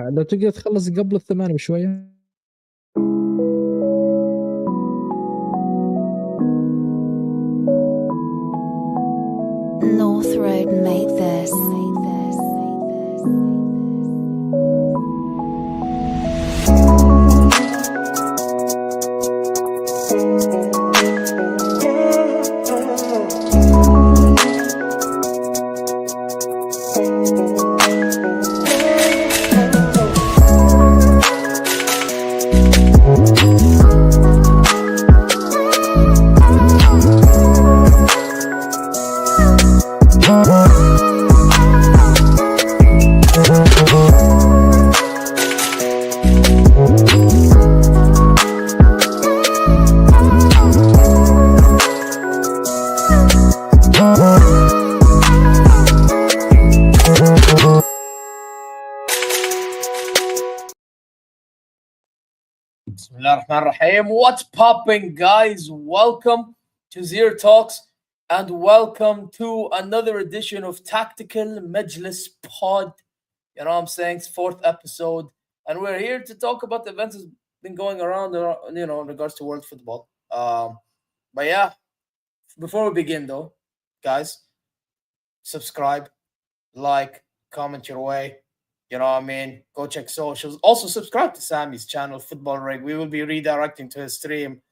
لو تقدر تخلص قبل الثمانية بشوية. North Road made this. Bismillahirrahmanirrahim. What's popping, guys? Welcome to ZeerTalks and welcome to another edition of Tactical Majlis Pod. You know what I'm saying? It's 4th episode, and we're here to talk about the events that's been going around, you know, in regards to world football. But yeah, before we begin, though, guys, subscribe, like, comment your way. You know what I mean? Go check socials. Also, subscribe to Sammy's channel, Football Rig. We will be redirecting to his stream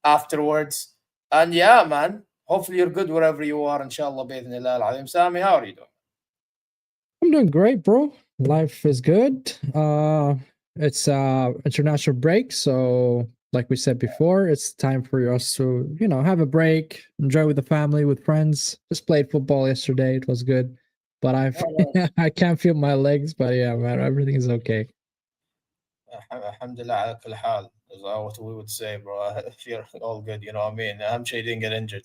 afterwards. And yeah, man, hopefully you're good wherever you are, inshallah, bi'idhnillah al-azim. Sammy, how are you doing? I'm doing great, bro. Life is good. It's international break, so like we said before, it's time for us to, you know, have a break, enjoy with the family, with friends. Just played football yesterday. It was good. But I can't feel my legs, but yeah, man, everything is okay. Alhamdulillah, ala kulli hal, is what we would say, bro. If you're all good, you know what I mean? I'm sure you didn't get injured.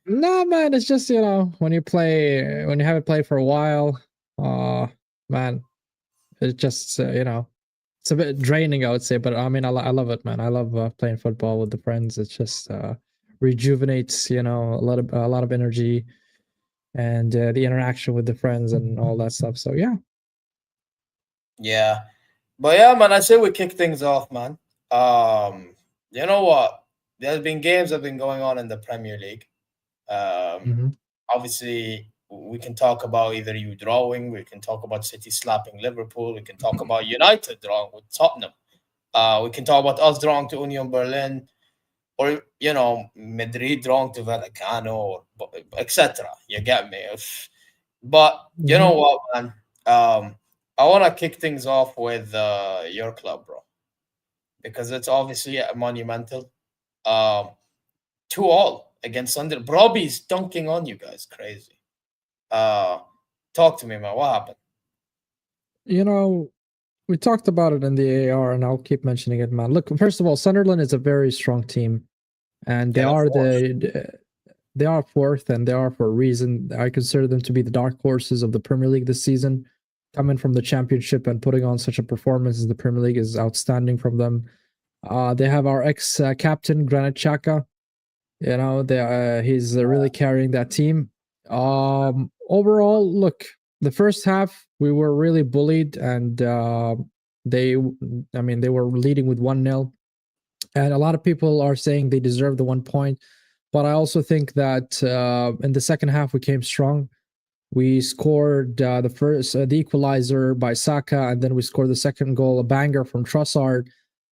Nah, man, it's just, you know, when you haven't played for a while, man, it's just, you know, it's a bit draining, I would say, but I mean, I love it, man. I love playing football with the friends. It just rejuvenates, you know, a lot of energy and the interaction with the friends and all that stuff. So yeah. Yeah. But yeah, man, I say we kick things off, man. You know what? There's been games that have been going on in the Premier League. Obviously, we can talk about either you drawing, we can talk about City slapping Liverpool, we can talk about United drawing with Tottenham. We can talk about us drawing to Union Berlin, or, you know, Madrid drawing to Vallecano, etc. You get me? But you know what, man? I want to kick things off with your club, bro, because it's obviously monumental. 2-2 against Sunderland. Robbie's dunking on you guys. Crazy. Talk to me, man. What happened? You know, we talked about it in the AR, and I'll keep mentioning it, man. Look, first of all, Sunderland is a very strong team, and they are fourth, and they are for a reason. I consider them to be the dark horses of the Premier League this season. Coming from the Championship and putting on such a performance in the Premier League is outstanding from them. They have our ex-captain, Granit Xhaka. You know, he's really carrying that team. Overall, look, the first half, we were really bullied, and they were leading with 1-0. And a lot of people are saying they deserve the 1 point. But I also think that in the second half, we came strong. We scored the equalizer by Saka, and then we scored the second goal, a banger from Trossard.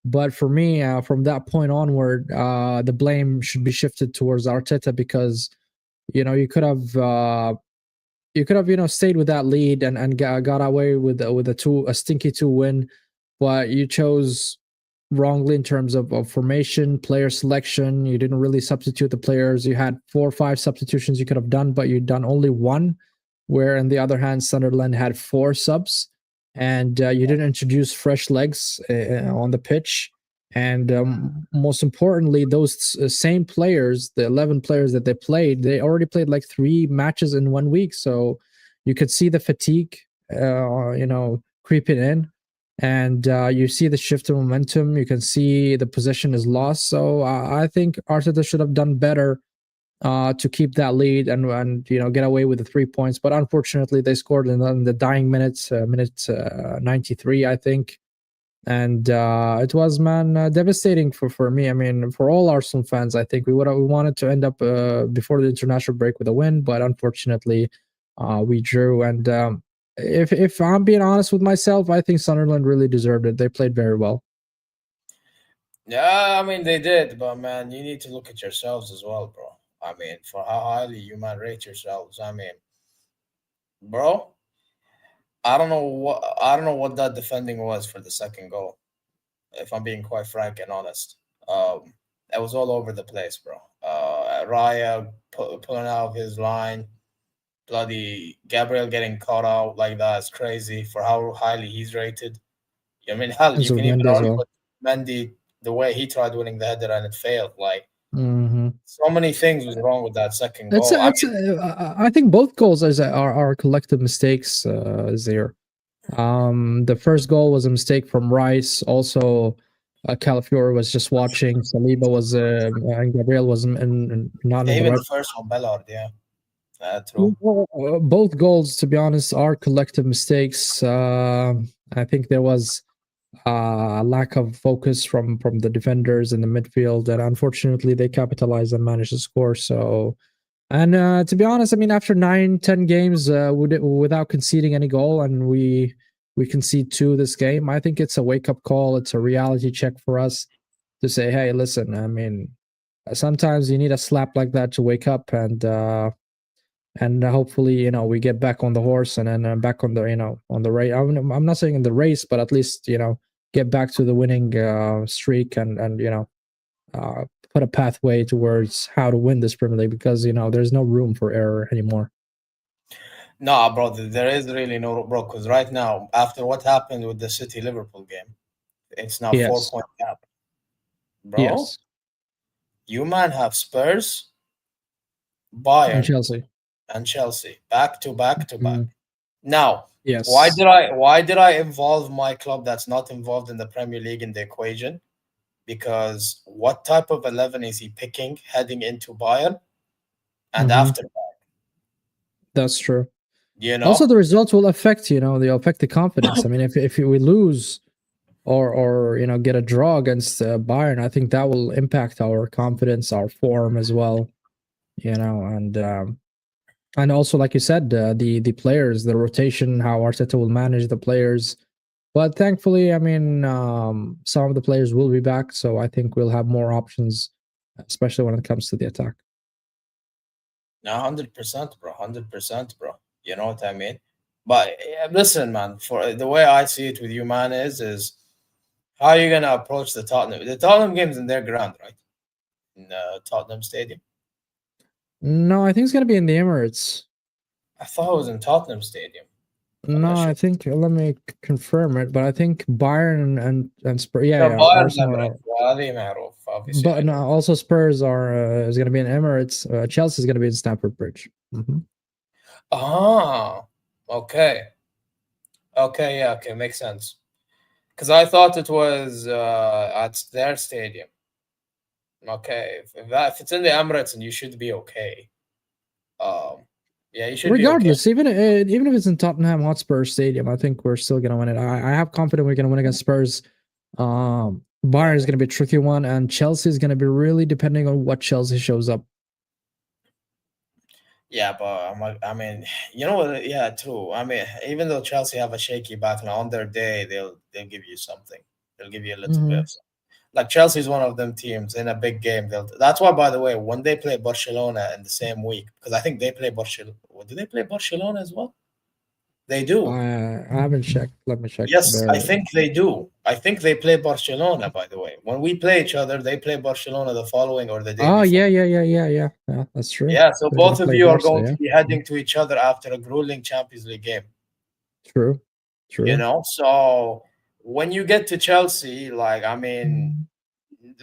But for me, from that point onward, the blame should be shifted towards Arteta, because, you know, you could have you know, stayed with that lead and got away with a stinky 2 win, but you chose wrongly in terms of formation, player selection. You didn't really substitute the players. You had 4 or 5 substitutions you could have done, but you'd done only 1. Where, on the other hand, Sunderland had 4 subs, and you didn't introduce fresh legs on the pitch. And most importantly, those same players, the 11 players that they already played like 3 matches in 1 week. So you could see the fatigue, you know, creeping in. And you see the shift in momentum. You can see the possession is lost. So I think Arteta should have done better to keep that lead and get away with the 3 points. But unfortunately, they scored in the dying minutes, minute 93, I think. And it was, devastating for me. I mean, for all Arsenal fans, I think we wanted to end up before the international break with a win, but unfortunately, we drew. And if I'm being honest with myself, I think Sunderland really deserved it. They played very well. Yeah, I mean they did, but man, you need to look at yourselves as well, bro. I mean, for how highly you might rate yourselves. I mean, bro, I don't know what that defending was for the second goal. If I'm being quite frank and honest, it was all over the place, bro. Raya pulling out of his line, bloody Gabriel getting caught out like that is crazy for how highly he's rated. I mean, hell, And you can even Zubimendi as argue well. with Mendy the way he tried winning the header and it failed. Like Mm-hmm. so many things was wrong with that second It's goal. I think both goals are collective mistakes. There, the first goal was a mistake from Rice. Also, Calafiore was just watching. Saliba was and Gabriel was not in the even right. the first one, Bellard, yeah, true. Both goals, to be honest, are collective mistakes. I think there was a lack of focus from the defenders in the midfield, and unfortunately, they capitalized and managed to score. So, and to be honest, I mean, after 9-10 games without conceding any goal, and we concede 2 this game, I think it's a wake up call. It's a reality check for us to say, hey, listen, I mean, sometimes you need a slap like that to wake up, and hopefully we get back on the horse and then back on the on the race. I'm not saying in the race, but at least get back to the winning streak and put a pathway towards how to win this Premier League, because there's no room for error anymore. Nah, bro, there is really no, bro, because right now, after what happened with the City Liverpool game, it's now Yes. 4-point gap. Bro, Yes. you man have Spurs, Bayern, And Chelsea back to back to back. Mm. Now, Yes. why did I involve my club that's not involved in the Premier League in the equation? Because what type of 11 is he picking heading into Bayern and after that? That's true. Also, the results will affect they'll affect the confidence. I mean, if we lose or get a draw against Bayern, I think that will impact our confidence, our form as well. And also, like you said, the players, the rotation, how Arteta will manage the players. But thankfully, I mean, some of the players will be back, so I think we'll have more options, especially when it comes to the attack. 100%, bro. 100%, bro. You know what I mean? But listen, man, for the way I see it with you, man, is how are you gonna approach the Tottenham? The Tottenham game's in their ground, right? In Tottenham Stadium. No, I think it's gonna be in the Emirates. I thought it was in Tottenham Stadium. No, I think, let me confirm it, but I think Bayern and Spurs. Yeah, Bayern obviously. But no, also Spurs is going to be in Emirates. Chelsea is going to be in Stamford Bridge. Mm-hmm. Ah, okay. Okay, yeah, okay, makes sense. Because I thought it was at their stadium. Okay, if it's in the Emirates, and you should be okay. Yeah, you should. Regardless, be okay. even if it's in Tottenham Hotspur Stadium, I think we're still going to win it. I have confidence we're going to win against Spurs. Bayern is going to be a tricky one, and Chelsea is going to be really depending on what Chelsea shows up. Yeah, but I mean, you know what? Yeah, true. I mean, even though Chelsea have a shaky back now, on their day they'll give you something. They'll give you a little bit. Like Chelsea's one of them teams in a big game. That's why, by the way, when they play Barcelona in the same week, because I think they play Barcelona. Do they play Barcelona as well? They do. I haven't checked. Let me check. Yes, I think they do. I think they play Barcelona, by the way. When we play each other, they play Barcelona the following or the day before. Yeah, that's true. Yeah, so both of you are going to be heading to each other after a grueling Champions League game. True. So when you get to Chelsea, like, I mean,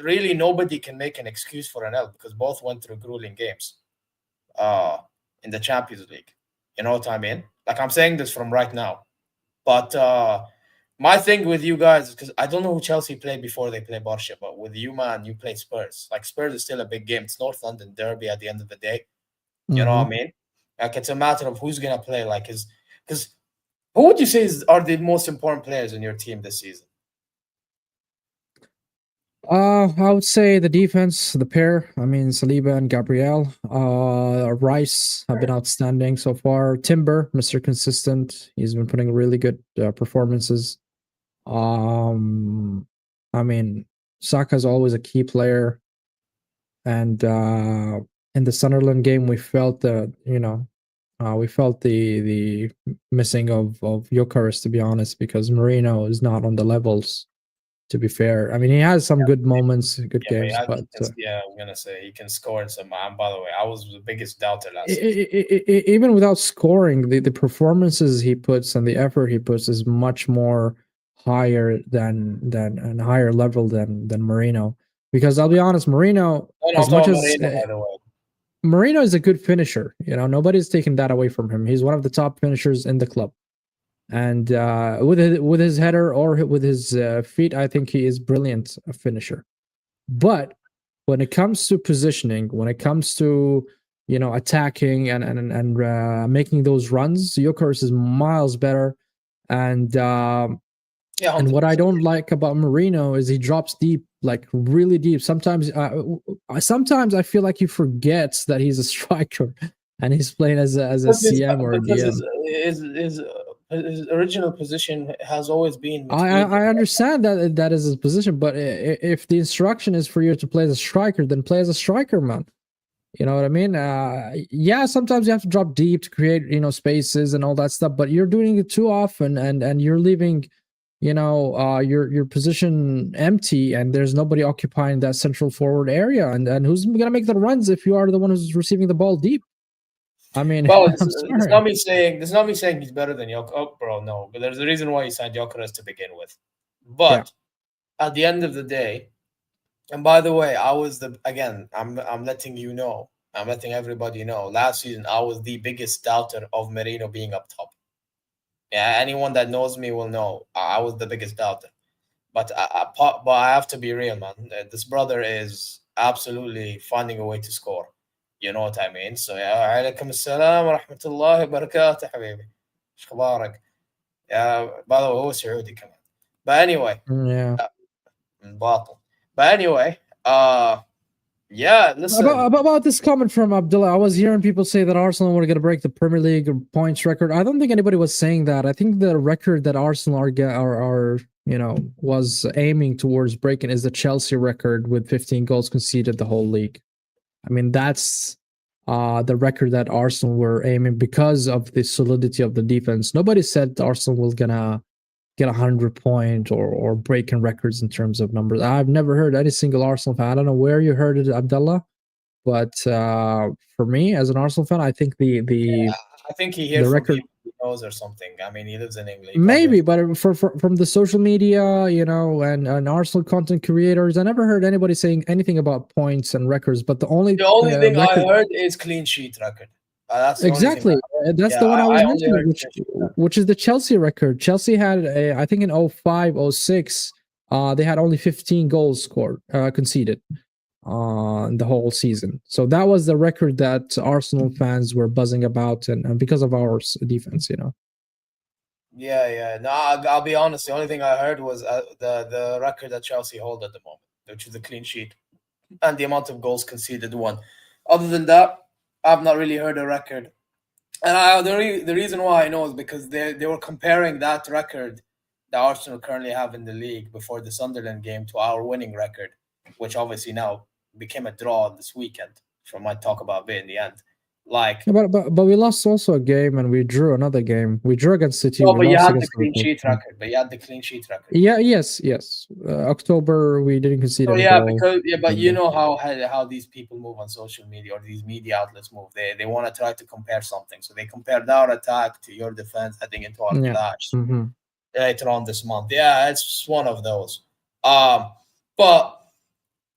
really nobody can make an excuse for an L because both went through grueling games in the Champions League. You know what I mean? Like, I'm saying this from right now. But My thing with you guys, because I don't know who Chelsea played before they play Barca, but with you, man, you play Spurs. Like, Spurs is still a big game. It's North London derby at the end of the day. You know what I mean? Like, it's a matter of who's gonna play. Like, because who would you say are the most important players in your team this season? I would say the defense, the pair. I mean, Saliba and Gabriel. Rice have been outstanding so far. Timber, Mr. Consistent. He's been putting really good performances. I mean, Saka is always a key player. And in the Sunderland game, we felt the missing of Gyökeres, to be honest, because Marino is not on the levels. To be fair, I mean, he has some good moments, good games, but I'm gonna say he can score in some. By the way, I was the biggest doubter last even without scoring, the performances he puts and the effort he puts is much more higher than and higher level than Marino. Because I'll be honest, Marino, as much as Marino, by the way. Marino is a good finisher, nobody's taking that away from him. He's one of the top finishers in the club. And with his header or with his feet, I think he is brilliant a finisher. But when it comes to positioning, when it comes to attacking and making those runs, Gyökeres is miles better. And and what I don't like about Marino is he drops deep, like really deep. Sometimes I feel like he forgets that he's a striker and he's playing as a CM or a DM. His original position has always been. I understand that is his position, but if the instruction is for you to play as a striker, then play as a striker, man. You know what I mean? Yeah, sometimes you have to drop deep to create spaces and all that stuff, but you're doing it too often, and you're leaving your position empty, and there's nobody occupying that central forward area, and who's gonna make the runs if you are the one who's receiving the ball deep? I mean, well, it's not me saying he's better than Gyökeres. Oh, bro, no. But there's a reason why he signed Gyökeres to begin with. But at the end of the day, and by the way, I'm letting everybody know. Last season, I was the biggest doubter of Marino being up top. Yeah, anyone that knows me will know I was the biggest doubter. But I have to be real, man. This brother is absolutely finding a way to score. You know what I mean? So yeah, alaikum assalam wa rahmatullahi wa barakatuh, habibi. Shkhabarak. Yeah, by the way, هو سعودي كمان. But anyway, But anyway, yeah, listen. About this comment from Abdullah, I was hearing people say that Arsenal were going to break the Premier League points record. I don't think anybody was saying that. I think the record that Arsenal are was aiming towards breaking is the Chelsea record with 15 goals conceded the whole league. I mean, that's the record that Arsenal were aiming because of the solidity of the defense. Nobody said Arsenal was gonna get 100 points or breaking records in terms of numbers. I've never heard any single Arsenal fan. I don't know where you heard it, Abdullah, but for me as an Arsenal fan, I think I think he hears the from record people he knows or something. I mean, he lives in England. Maybe, but from the social media, and Arsenal content creators, I never heard anybody saying anything about points and records. But the only thing I heard is clean sheet record. That's exactly. That's the one I was mentioning, which is the Chelsea record. Chelsea had, I think in 05, 06, they had only 15 goals scored, conceded the whole season. So that was the record that Arsenal fans were buzzing about, and because of our defense, Yeah. No, I'll be honest. The only thing I heard was the record that Chelsea hold at the moment, which is the clean sheet and the amount of goals conceded won. Other than that, I've not really heard a record. And the reason why I know is because they were comparing that record that Arsenal currently have in the league before the Sunderland game to our winning record, which obviously now became a draw this weekend, which I might talk about a bit in the end. But we lost also a game and we drew another game. We drew against City. No, but you had the clean sheet record. Yeah, yes. October we didn't concede. But you know how these people move on social media or these media outlets move. They want to try to compare something. So they compared our attack to your defense, I think, into our clash later on this month. Yeah, it's just one of those. But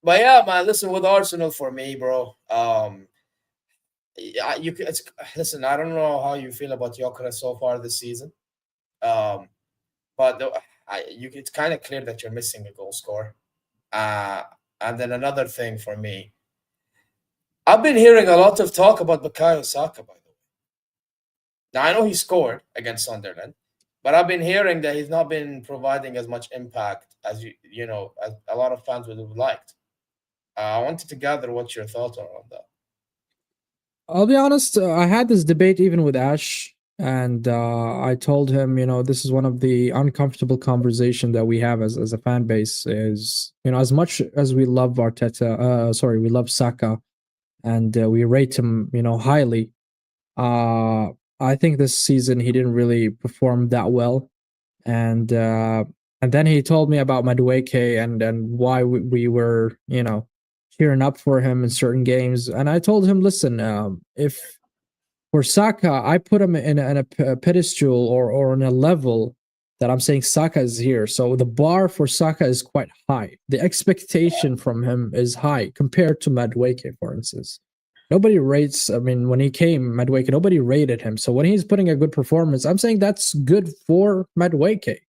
yeah, man. Listen, with Arsenal for me, bro. Listen, I don't know how you feel about Gyökeres so far this season, but it's kind of clear that you're missing a goal scorer. And then another thing for me, I've been hearing a lot of talk about Bukayo Saka, by the way. Now, I know he scored against Sunderland, but I've been hearing that he's not been providing as much impact as as a lot of fans would have liked. I wanted to gather what your thoughts are on that. I'll be honest, I had this debate even with Ash, and I told him, this is one of the uncomfortable conversation that we have as a fan base is, as much as we love we love Saka, and we rate him, highly. I think this season he didn't really perform that well, and then he told me about Madueke and why we were, cheering up for him in certain games. And I told him, listen, if for Saka, I put him in a pedestal or on a level that I'm saying Saka is here. So the bar for Saka is quite high. The expectation from him is high compared to Madueke, for instance. Nobody rates, when he came, Madueke, nobody rated him. So when he's putting a good performance, I'm saying that's good for Madueke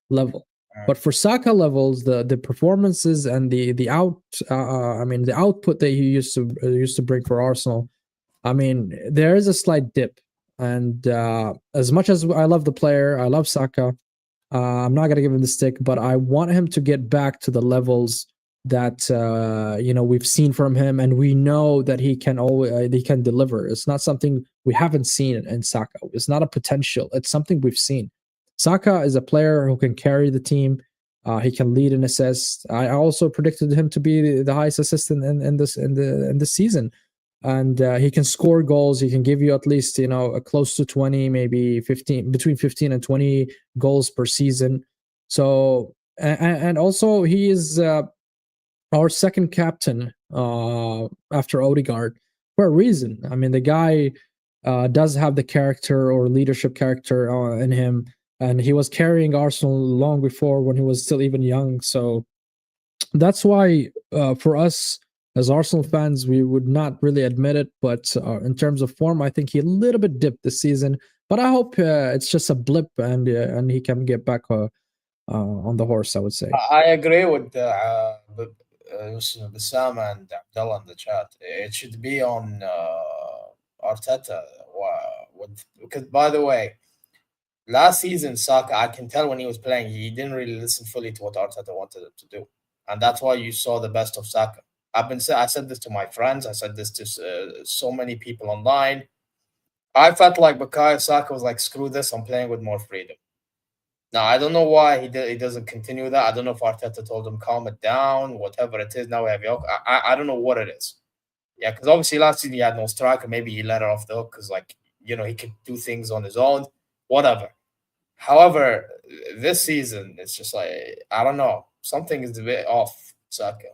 level. But for Saka levels, the performances and the output that he used to bring for Arsenal, there is a slight dip. And as much as I love the player, I love Saka, I'm not gonna give him the stick, but I want him to get back to the levels that we've seen from him, and we know that he can deliver. It's not something we haven't seen in Saka. It's not a potential. It's something we've seen. Saka is a player who can carry the team. He can lead an assist. I also predicted him to be the highest assist in this season, and he can score goals. He can give you at least a close to 20, maybe 15, between 15 and 20 goals per season. So and also he is our second captain after Odegaard for a reason. The guy does have the character or leadership character in him. And he was carrying Arsenal long before when he was still even young. So that's why for us as Arsenal fans, we would not really admit it. But in terms of form, I think he a little bit dipped this season. But I hope it's just a blip and he can get back on the horse, I would say. I agree with Bassam and Abdullah in the chat. It should be on Arteta. Because, by the way, last season, Saka, I can tell when he was playing, he didn't really listen fully to what Arteta wanted him to do. And that's why you saw the best of Saka. I said this to my friends. I said this to so many people online. I felt like Bukayo Saka was like, screw this, I'm playing with more freedom. Now, I don't know why he doesn't continue that. I don't know if Arteta told him, calm it down, whatever it is. Now we have York. I don't know what it is. Yeah, because obviously last season he had no striker. Maybe he let it off the hook because, he could do things on his own, whatever. However, this season, it's just like, I don't know. Something is a bit off Saka.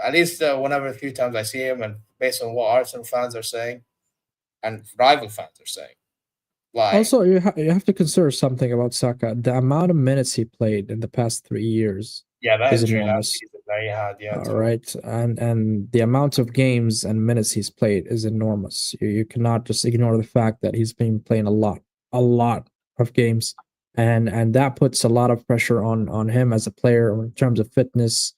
At least whenever a few times I see him, and based on what Arsenal fans are saying and rival fans are saying. Also, you have to consider something about Saka. The amount of minutes he played in the past 3 years is enormous. All right, and the amount of games and minutes he's played is enormous. You cannot just ignore the fact that he's been playing a lot of games, and that puts a lot of pressure on him as a player in terms of fitness.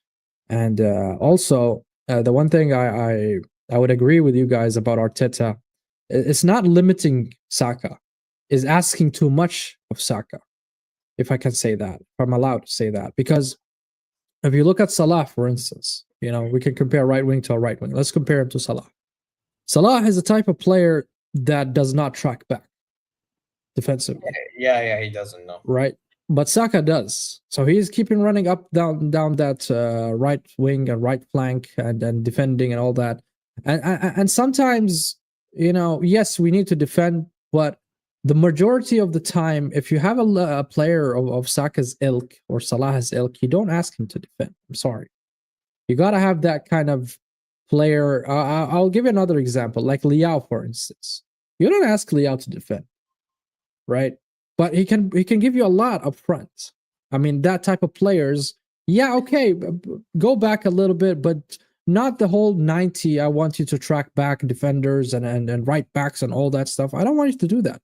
And also, the one thing I would agree with you guys about Arteta, it's not limiting Saka. Is asking too much of Saka, if I can say that, if I'm allowed to say that. Because if you look at Salah, for instance, we can compare right wing to a right wing. Let's compare him to Salah. Salah is a type of player that does not track back defensively. Yeah, he doesn't know. Right? But Saka does. So he's keeping running up, down that right wing and right flank and then defending and all that. And sometimes, yes, we need to defend, but the majority of the time, if you have a player of Saka's ilk or Salah's ilk, you don't ask him to defend. I'm sorry. You got to have that kind of player. I'll give you another example, like Liao, for instance. You don't ask Liao to defend, right? But he can give you a lot up front. That type of players, yeah, okay, go back a little bit, but not the whole 90. I want you to track back defenders and right backs and all that stuff. I don't want you to do that.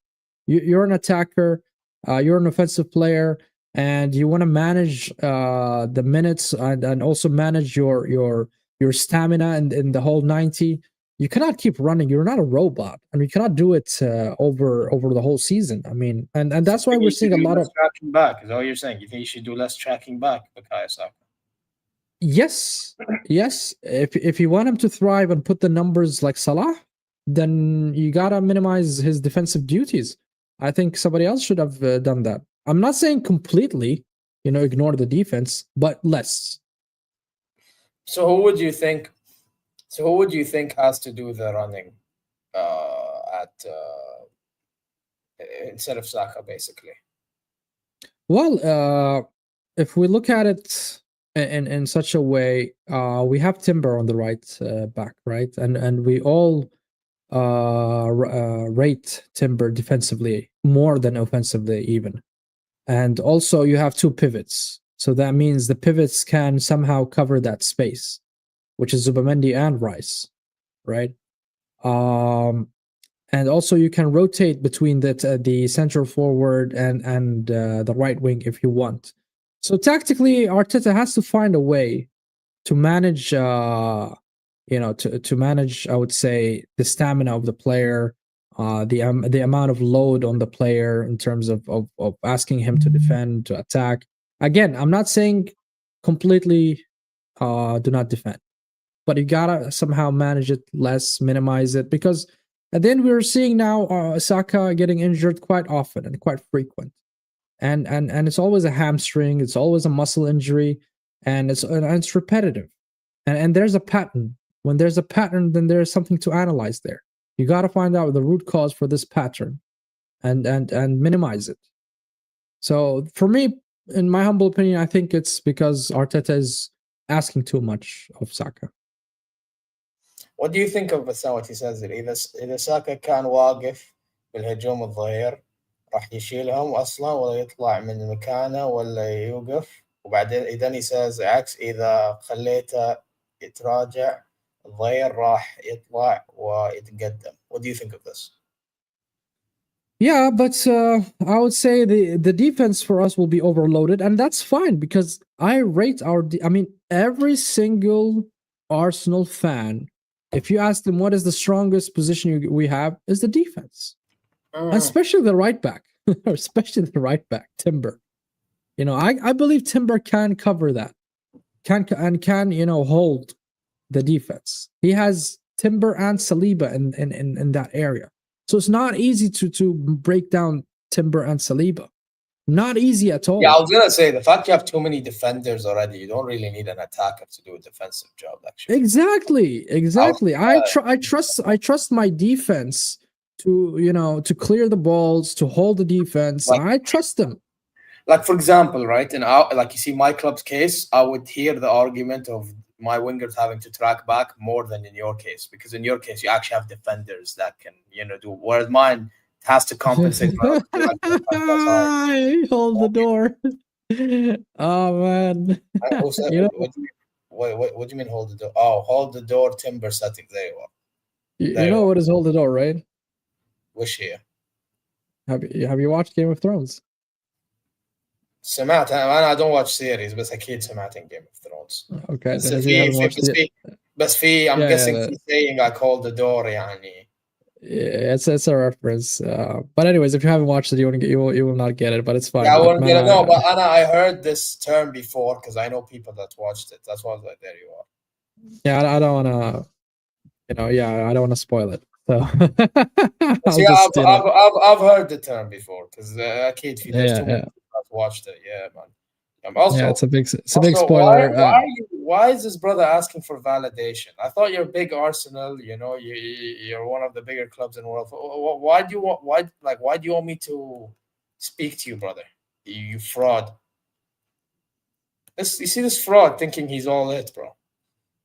You're an attacker. You're an offensive player. and you want to manage the minutes and also manage your stamina in the whole 90, you cannot keep running. You're not a robot, and you cannot do it over the whole season. I mean, and that's why we're seeing a lot of tracking back. Is that what you're saying? You think you should do less tracking back, Bukayo Saka? yes. If you want him to thrive and put the numbers like Salah, then you gotta minimize his defensive duties. I think somebody else should have done that. I'm not saying completely, ignore the defense, but less. So who would you think has to do the running instead of Saka, basically? Well, if we look at it in such a way, we have Timber on the right back, right? And we all rate Timber defensively more than offensively even. And also you have two pivots. So that means the pivots can somehow cover that space, which is Zubamendi and Rice, right? And also you can rotate between the central forward and the right wing if you want. So tactically, Arteta has to find a way to manage, to manage, I would say, the stamina of the player, the amount of load on the player in terms of asking him to defend, to attack. Again, I'm not saying completely do not defend, but you gotta somehow manage it less, minimize it, because at the end we're seeing now Saka getting injured quite often and quite frequent, and it's always a hamstring, it's always a muscle injury, and it's repetitive, and there's a pattern. When there's a pattern, then there's something to analyze there. You got to find out the root cause for this pattern, and minimize it. So for me, in my humble opinion, I think it's because Arteta is asking too much of Saka. What do you think of what he says? إذا ساكا كان واقف بالهجوم الظهير راح يشيلهم أصلا ولا يطلع من مكانه ولا يوقف، وبعدين إذا he says عكس، إذا خليته يتراجع الظهير راح يطلع ويتقدم. What do you think of this? Yeah, but I would say the defense for us will be overloaded, and that's fine because I rate every single Arsenal fan, if you ask them what is the strongest position we have, is the defense, especially the right back, Timber. I believe Timber can cover that, can hold the defense. He has Timber and Saliba in that area. So it's not easy to break down Timber and Saliba. Not easy at all. Yeah, I was gonna say the fact you have too many defenders already, you don't really need an attacker to do a defensive job. Actually, exactly. I trust my defense to clear the balls, to hold the defense. I trust them. Like for example, right? Like you see, my club's case, I would hear the argument of my wingers having to track back more than in your case, because in your case you actually have defenders that can do, whereas mine has to compensate. Hold the door. Oh man. What do you mean hold the door? Oh, hold the door, Timber settings. There you are. You know what is hold the door, right? Wish here. Have you watched Game of Thrones? سمعت انا don't watch series بس اكيد سمعت in Game of Thrones. Okay, بس then if you haven't watched it. بس في I'm guessing he's saying I called the door يعني. Yeah, it's a reference. But anyways, if you haven't watched it, you will not get it, but it's fine. Yeah, I won't get it. No, but Anna, I heard this term before because I know people that watched it. That's why I was like, there you are. Yeah, I don't want to, I don't want to spoil it. So I've heard the term before because kid, there's too many people that watched it. Yeah, man. Also, it's a big spoiler. Why is this brother asking for validation? I thought you're big Arsenal. You're one of the bigger clubs in the world. Why do you want me to speak to you, brother? You fraud. You see this fraud thinking he's all it, bro.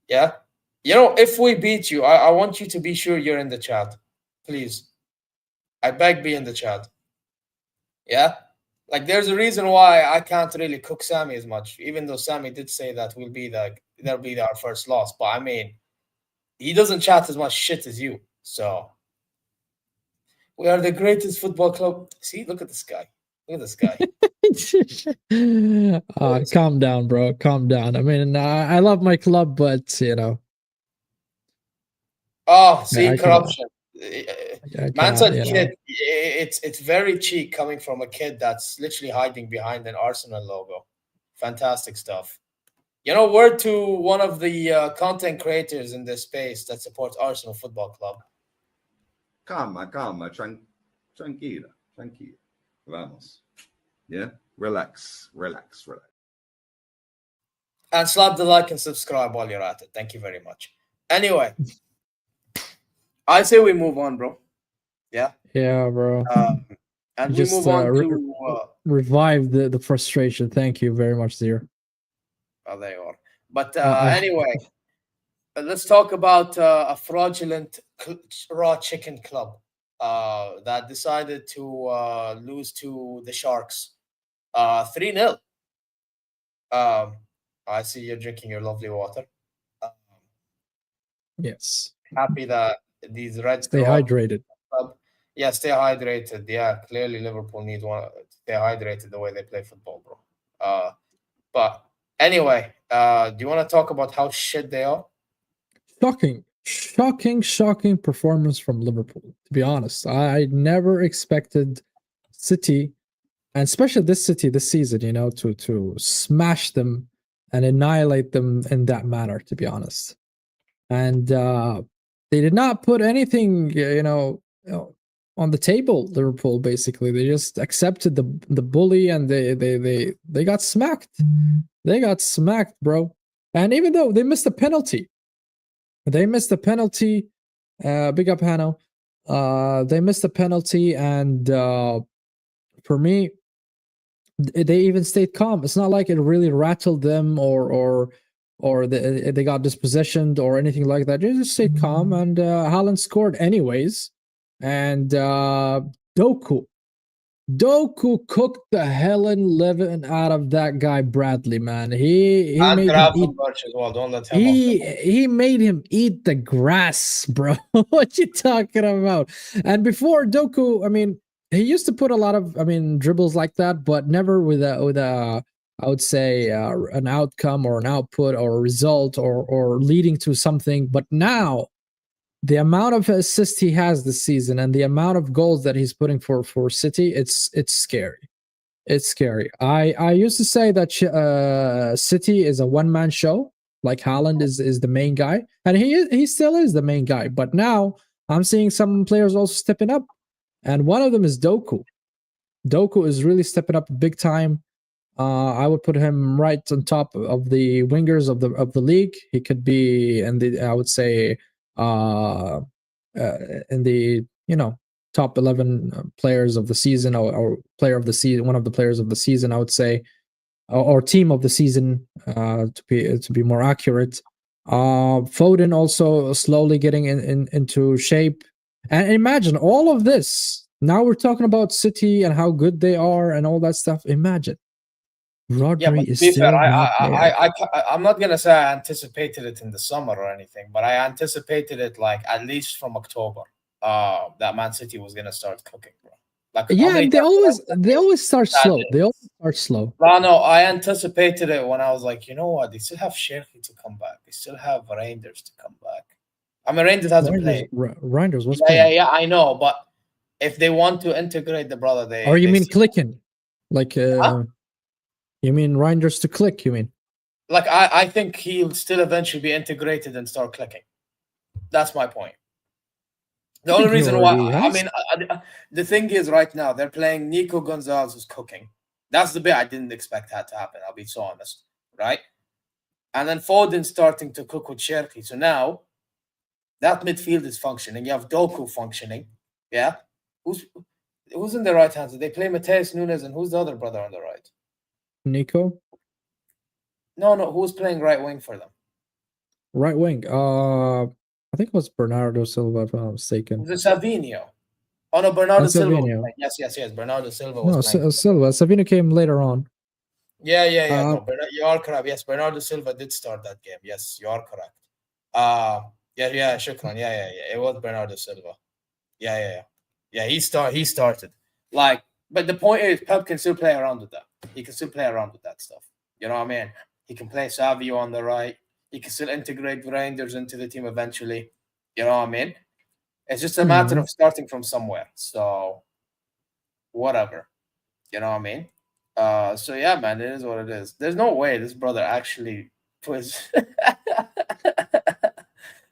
Yeah. If we beat you, I want you to be sure you're in the chat, please. I beg, be in the chat. Yeah. Like, there's a reason why I can't really cook Sammy as much, even though Sammy did say that that'll be our first loss. But I mean, he doesn't chat as much shit as you. So we are the greatest football club. See, look at this guy. Look at this guy. Calm down, bro. Calm down. I mean, I love my club, but Oh, see, I cannot. corruption. I Man cannot. said kid. It's very cheap coming from a kid that's literally hiding behind an Arsenal logo. Fantastic stuff. Word to one of the content creators in this space that supports Arsenal Football Club. Calma, tranquila. Vamos. Yeah, relax. And slap the like and subscribe while you're at it. Thank you very much. Anyway, I say we move on, bro. Yeah, bro. And Just, we move on to revive the frustration. Thank you very much, Zeer. Oh, there you are. But anyway, let's talk about a fraudulent raw chicken club that decided to lose to the Sharks 3-0. I see you're drinking your lovely water. Yes. Happy that these Reds Stay hydrated. Yeah, stay hydrated. Yeah, clearly Liverpool need to stay hydrated the way they play football, bro. But anyway, do you want to talk about how shit they are? Shocking performance from Liverpool. To be honest, I never expected City, and especially this City this season, to smash them and annihilate them in that manner. To be honest, and they did not put anything, on the table. Liverpool basically they just accepted the bully, and they got smacked. They got smacked, bro. And even though they missed a penalty, big up Hano. They missed a penalty, and for me, they even stayed calm. It's not like it really rattled them or they got dispossessioned or anything like that. They just stayed calm, and Haaland scored anyways. And Doku cooked the hellen living out of that guy Bradley, man. He made him eat. As well. Don't let him He made him eat the grass, bro. What you talking about? And before Doku, I mean, he used to put a lot of, dribbles like that, but never with a I would say an outcome or an output or a result or leading to something. But now, the amount of assists he has this season and the amount of goals that he's putting for City, it's scary. It's scary. I used to say that City is a one-man show, like Haaland is the main guy, and he still is the main guy. But now I'm seeing some players also stepping up, and one of them is Doku. Doku is really stepping up big time. I would put him right on top of the wingers of the league. He could be in the, I would say, in the top 11 players of the season, or player of the season, one of the players of the season, I would say, or team of the season, to be more accurate. Foden also slowly getting into shape, and imagine all of this. Now we're talking about City and how good they are and all that stuff. Imagine Rodri is still not there. I'm not gonna say I anticipated it in the summer or anything, but I anticipated it like at least from October. That Man City was gonna start cooking, bro. Like, yeah, they always start slow. They always start slow. No, I anticipated it when I was like, you know what? They still have Sherky to come back. They still have Reinders to come back. I mean, Reinders hasn't played. Reinders was yeah, I know, but if they want to integrate the brother, they. Or you mean still... clicking, like you mean Reinders to click? You mean? Like I think he'll still eventually be integrated and start clicking. That's my point. The only reason why, the thing is, right now they're playing Nico Gonzalez, who's cooking. That's the bit I didn't expect that to happen. I'll be so honest, right? And then Foden starting to cook with Cherki. So now that midfield is functioning. You have Doku functioning. Yeah, who's in the right hand? So they play Mateus Nunes, and who's the other brother on the right? Nico. No. Who's playing right wing for them? Right wing. I think it was Bernardo Silva, if I'm not mistaken. Was it Savinho? Oh no, Bernardo Silva. Yes. Bernardo Silva was playing. Silva. Savinho came later on. Yeah. No, you are correct. Yes, Bernardo Silva did start that game. Yes, you are correct. Yeah. Shukran. Yeah. It was Bernardo Silva. Yeah. He started. Like, But the point is, Pep can still play around with that. He can still play around with that stuff. You know what I mean? He can play Savio on the right. He can still integrate Reinders into the team eventually. You know what I mean? It's just a matter of starting from somewhere. So, whatever. You know what I mean? So yeah, man, it is what it is. There's no way this brother actually was.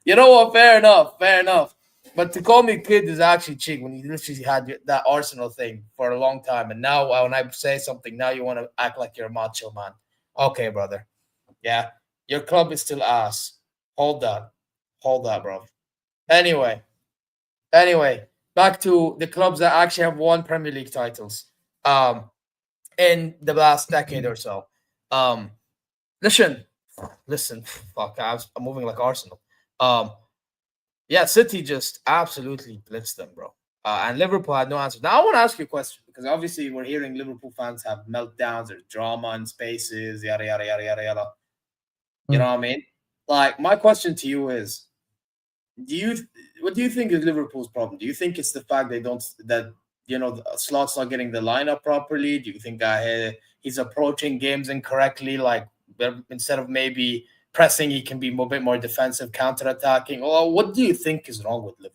You know what? Fair enough. But to call me kid is actually cheap when you literally had that Arsenal thing for a long time, and now when I say something, now you want to act like you're a macho man. Okay, brother. Yeah, your club is still ass. Hold that, bro. Anyway, back to the clubs that actually have won Premier League titles. In the last decade or so. Listen. Fuck, I'm moving like Arsenal. Yeah, City just absolutely blitzed them, bro. And Liverpool had no answer. Now I want to ask you a question because obviously we're hearing Liverpool fans have meltdowns or drama in spaces, yada yada yada yada yada. You know what I mean? Like, my question to you is, what do you think is Liverpool's problem? Do you think it's the fact Slot's not getting the lineup properly? Do you think that he's approaching games incorrectly? Like, instead of maybe pressing, he can be a bit more defensive, counter-attacking? Or what do you think is wrong with Liverpool?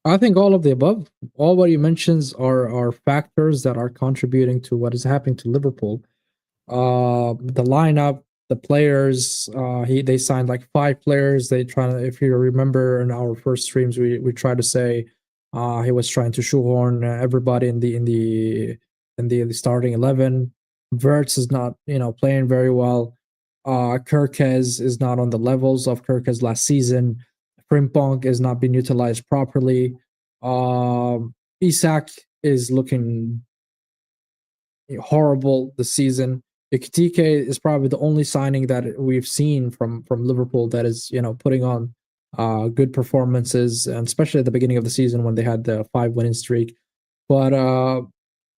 I think all of the above. All what you mentions are factors that are contributing to what is happening to Liverpool. The lineup, the players. They signed like 5 players. They try to, if you remember in our first streams, we tried to say he was trying to shoehorn everybody in the starting 11. Wirtz is not playing very well. Kirkes is not on the levels of Kirkes last season. Frimpong is not being utilized properly. Isak is looking horrible this season. Ekitike is probably the only signing that we've seen from Liverpool that is putting on good performances, and especially at the beginning of the season when they had the 5 winning streak. But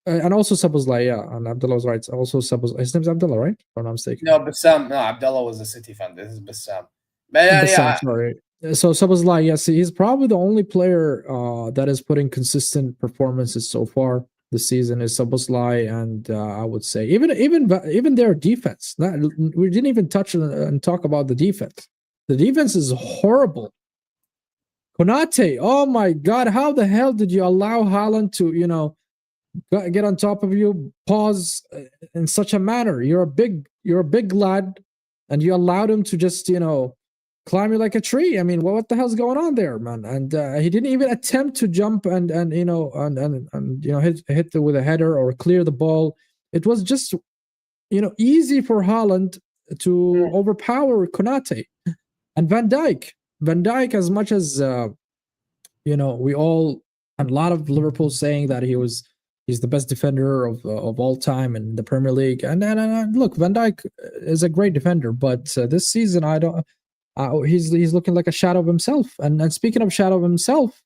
and also Szoboszlai, yeah, and Abdullah was right. Also Szoboszlai, his name's Abdullah, right? If I'm not mistaken. No, Bassam. No, Abdullah was a City fan. This is Bassam. But sorry. So Szoboszlai, yes, he's probably the only player that is putting consistent performances so far this season is Szoboszlai, and I would say even their defense. We didn't even touch and talk about the defense. The defense is horrible. Konate, oh my God, how the hell did you allow Haaland to get on top of you, pause in such a manner? You're a big lad, and you allowed him to just climb you like a tree. I mean, what the hell's going on there, man? And he didn't even attempt to jump and hit with a header or clear the ball. It was just easy for Haaland to overpower Konate and Van Dijk. Van Dijk, as much as we all, and a lot of Liverpool saying that he's the best defender of all time in the Premier League, and look, Van Dijk is a great defender, but this season I don't. He's looking like a shadow of himself. And speaking of shadow of himself,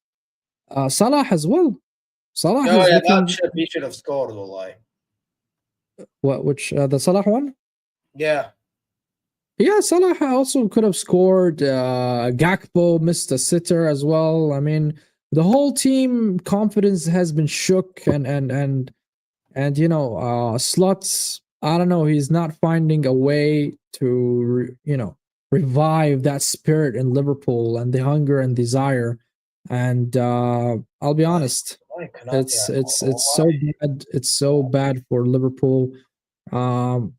Salah as well. Salah he should have scored, Olise. What? Which the Salah one? Yeah. Yeah, Salah also could have scored. Gakpo missed a sitter as well. I mean, the whole team confidence has been shook, and Slots. I don't know. He's not finding a way to revive that spirit in Liverpool and the hunger and desire. And I'll be honest, it's so bad. It's so bad for Liverpool. I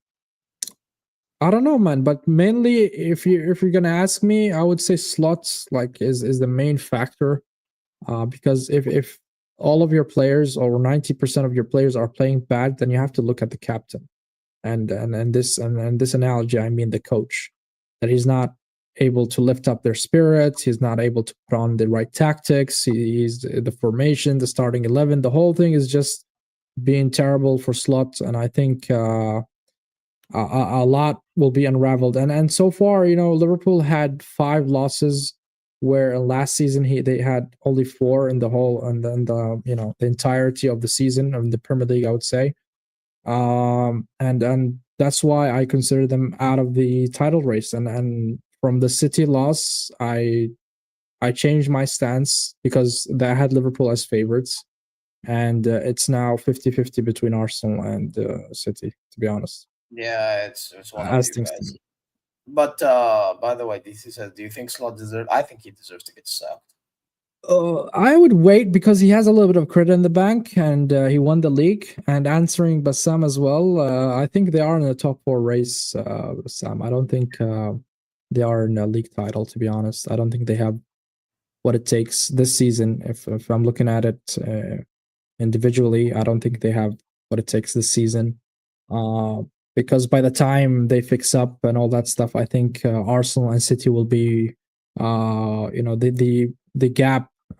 don't know, man, but mainly if you're gonna ask me, I would say Slots is the main factor, because if all of your players or 90% of your players are playing bad, then you have to look at the captain, and this analogy, I mean the coach, that he's not able to lift up their spirits, he's not able to put on the right tactics, he's the formation, the starting 11, the whole thing is just being terrible for Slots, and I think a lot will be unraveled. And so far, Liverpool had 5 losses, where last season they had only 4 in the whole and the entirety of the season of the Premier League, I would say. And that's why I consider them out of the title race. And from the City loss, I changed my stance because I had Liverpool as favorites. and it's now 50-50 between Arsenal and City, to be honest. Yeah, it's one of As you things guys. stand. But by the way, DC says, do you think Slot deserves? I think he deserves to get sacked. I would wait because he has a little bit of credit in the bank, and he won the league. And answering Bassam as well, I think they are in the top 4 race. Bassam, I don't think they are in a league title. To be honest, I don't think they have what it takes this season. If I'm looking at it individually, I don't think they have what it takes this season. Because by the time they fix up and all that stuff, I think Arsenal and City will be,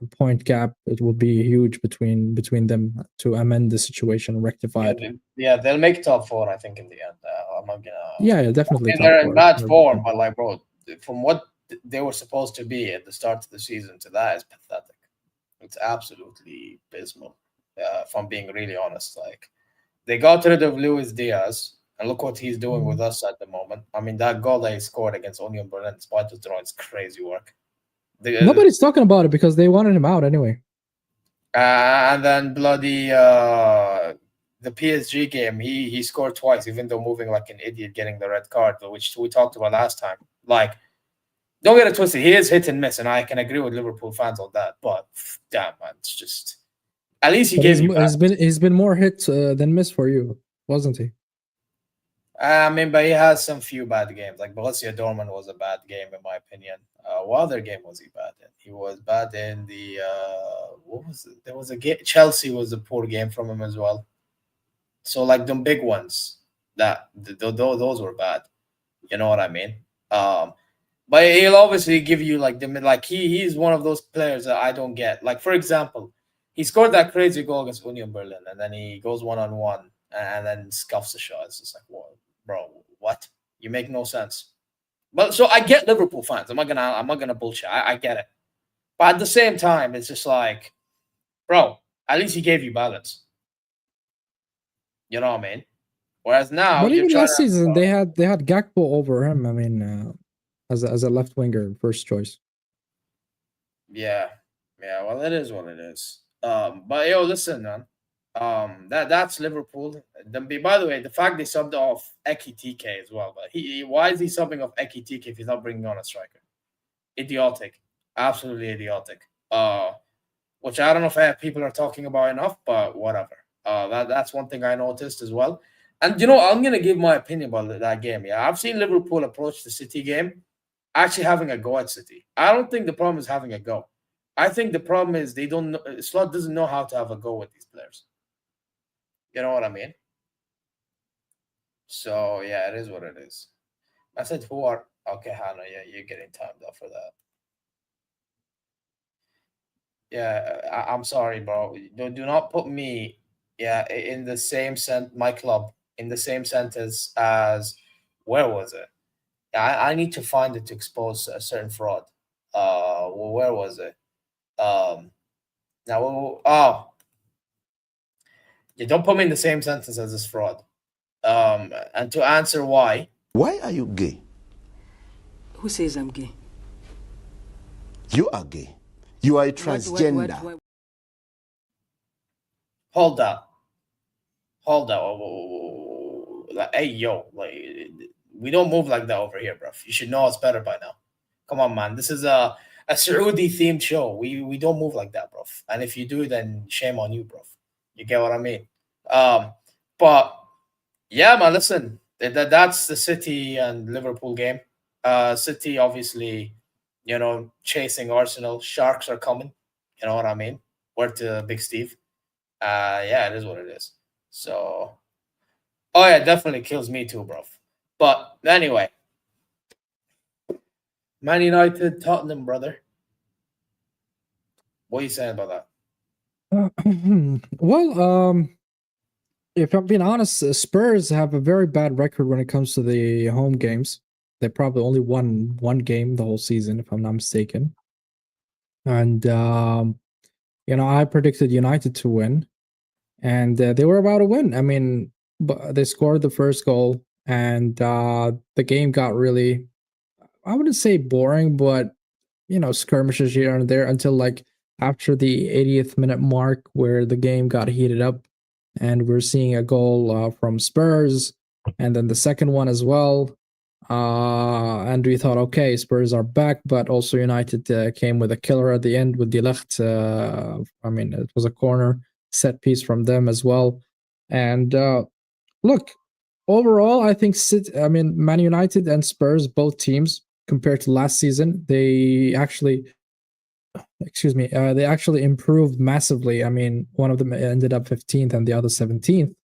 the point gap, it will be huge between them to amend the situation, rectify it. Yeah, they'll make top 4, I think, in the end. I'm not gonna. Yeah, definitely. They're in bad form, but like, bro, from what they were supposed to be at the start of the season to that is pathetic. It's absolutely abysmal. If I'm being really honest, like they got rid of Luis Diaz, and look what he's doing with us at the moment. I mean, that goal that he scored against Union Berlin, despite the draw, it's crazy work. Nobody's talking about it because they wanted him out anyway. And then bloody the PSG game, he scored twice, even though moving like an idiot, getting the red card, which we talked about last time. Like, don't get it twisted. He is hit and miss, and I can agree with Liverpool fans on that. But damn, man, it's just at least he's been more hit than miss for you, wasn't he? I mean, but he has some few bad games. Like Borussia Dortmund was a bad game in my opinion. What other game was he bad in? He was bad in the what was it? There was a game. Chelsea was a poor game from him as well. So like the big ones, those were bad. You know what I mean? But he'll obviously give you he's one of those players that I don't get. Like for example, he scored that crazy goal against Union Berlin, and then he goes 1-on-1 and then scuffs the shot. It's just like, whoa, bro, what? You make no sense. But so I get Liverpool fans. I'm not gonna bullshit. I get it. But at the same time, it's just like, bro, at least he gave you balance. You know what I mean? Whereas now, but even last season, they had Gakpo over him. I mean, as a left winger, first choice. Yeah. Well, it is what it is. But yo, listen, man. That's Liverpool. By the way, the fact they subbed off Ekitike as well. But why is he subbing off Ekitike if he's not bringing on a striker? Idiotic, absolutely idiotic. Which I don't know if people are talking about enough, but whatever. That's one thing I noticed as well. And I'm gonna give my opinion about that game. Yeah, I've seen Liverpool approach the City game, actually having a go at City. I don't think the problem is having a go. I think the problem is they don't know. Slot doesn't know how to have a go with these players. You know what I mean? So yeah, it is what it is. I said okay, Hannah, yeah, you're getting timed up for that. Yeah, I'm sorry, bro. Do not put me in the same my club in the same sentence as where was it? I need to find it to expose a certain fraud. Where was it? You don't put me in the same sentence as this fraud. And to answer why. Why are you gay? Who says I'm gay? You are gay. You are a transgender. What? Hold up. Hey, yo, we don't move like that over here, bro. You should know us better by now. Come on, man. This is a Saudi themed show. We don't move like that, bro. And if you do, then shame on you, bro. You get what I mean? But yeah, man, listen, that's the City and Liverpool game. City, obviously, chasing Arsenal. Sharks are coming. You know what I mean? Word to Big Steve. Yeah, it is what it is. So, oh yeah, definitely kills me too, bro. But anyway, Man United, Tottenham, brother. What are you saying about that? Well, if I'm being honest, Spurs have a very bad record when it comes to the home games. They probably only won one game the whole season, if I'm not mistaken. And I predicted United to win, and they were about to win. I mean, but they scored the first goal, and the game got really, I wouldn't say boring, but skirmishes here and there until like after the 80th minute mark where the game got heated up, and we're seeing a goal from Spurs, and then the second one as well. And we thought, okay, Spurs are back, but also United came with a killer at the end with De Ligt. I mean, it was a corner set piece from them as well. And look, overall, I think Man United and Spurs, both teams, compared to last season, they actually improved massively. I mean, one of them ended up 15th and the other 17th.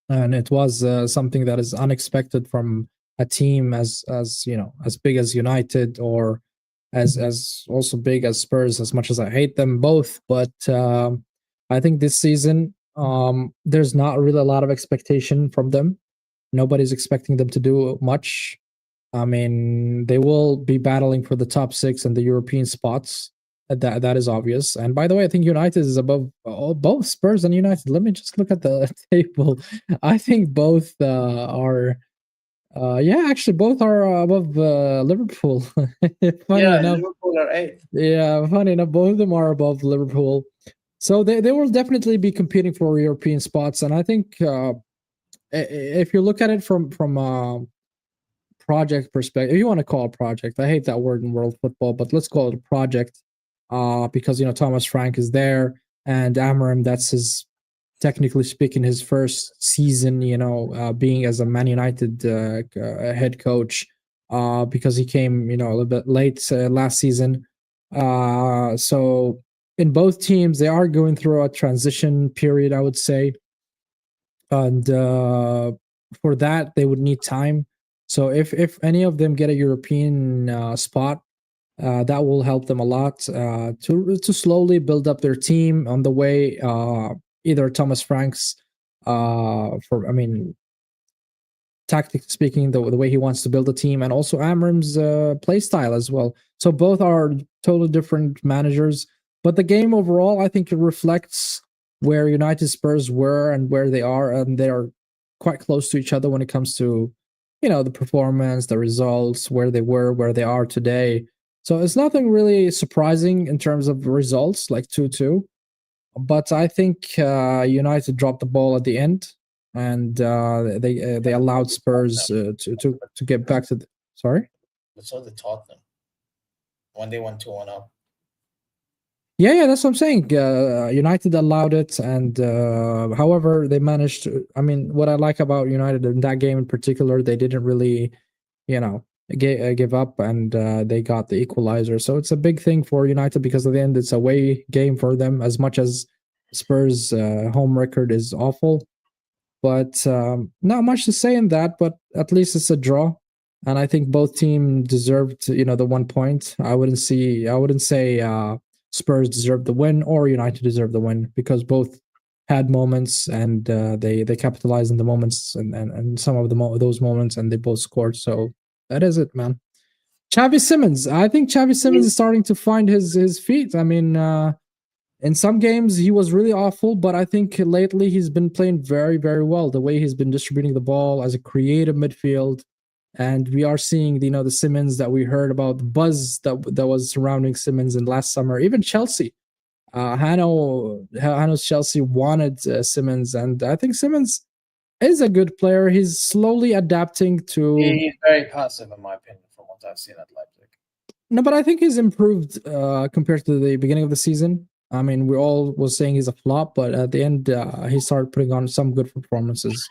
And it was something that is unexpected from a team as big as United, or as also big as Spurs, as much as I hate them both. But I think this season, there's not really a lot of expectation from them. Nobody's expecting them to do much. I mean, they will be battling for the top 6 and the European spots. That is obvious. And by the way, I think United is above both Spurs and United. Let me just look at the table. I think both are. Actually, both are above Liverpool. Funny enough, Liverpool are 8th. Yeah, funny enough, both of them are above Liverpool. So they will definitely be competing for European spots. And I think if you look at it from project perspective, if you want to call it a project, I hate that word in world football, but let's call it a project, because Thomas Frank is there, and Amorim, that's his, technically speaking, his first season, being as a Man United head coach, because he came, a little bit late last season. So in both teams, they are going through a transition period, I would say. And for that, they would need time. So if any of them get a European spot, that will help them a lot to slowly build up their team on the way. Either Thomas Frank's, tactically speaking, the way he wants to build a team, and also Amorim's play style as well. So both are totally different managers. But the game overall, I think it reflects where United Spurs were and where they are, and they are quite close to each other when it comes to, the performance, the results, where they were, where they are today. So it's nothing really surprising in terms of results, like 2-2. But I think United dropped the ball at the end, and they allowed Spurs to get back to. Sorry. But so did Tottenham when they went 2-1 up. Yeah, that's what I'm saying. United allowed it, and however, they managed to. I mean, what I like about United in that game in particular, they didn't really, give up, and they got the equalizer. So it's a big thing for United, because at the end, it's a away game for them. As much as Spurs' home record is awful, but not much to say in that. But at least it's a draw, and I think both teams deserved, the 1 point. I wouldn't say Spurs deserved the win or United deserved the win, because both had moments, and they capitalized on the moments and some of those moments, and they both scored. So that is it, man. Xavi Simons. I think Xavi Simons is starting to find his feet. I mean, in some games he was really awful, but I think lately he's been playing very, very well. The way he's been distributing the ball as a creative midfield. And we are seeing, the Simons that we heard about, the buzz that was surrounding Simons in last summer. Even Chelsea, Hano's Chelsea wanted Simons, and I think Simons is a good player. He's slowly adapting to. He's very passive, in my opinion, from what I've seen at Leipzig. No, but I think he's improved compared to the beginning of the season. I mean, we all was saying he's a flop, but at the end, he started putting on some good performances.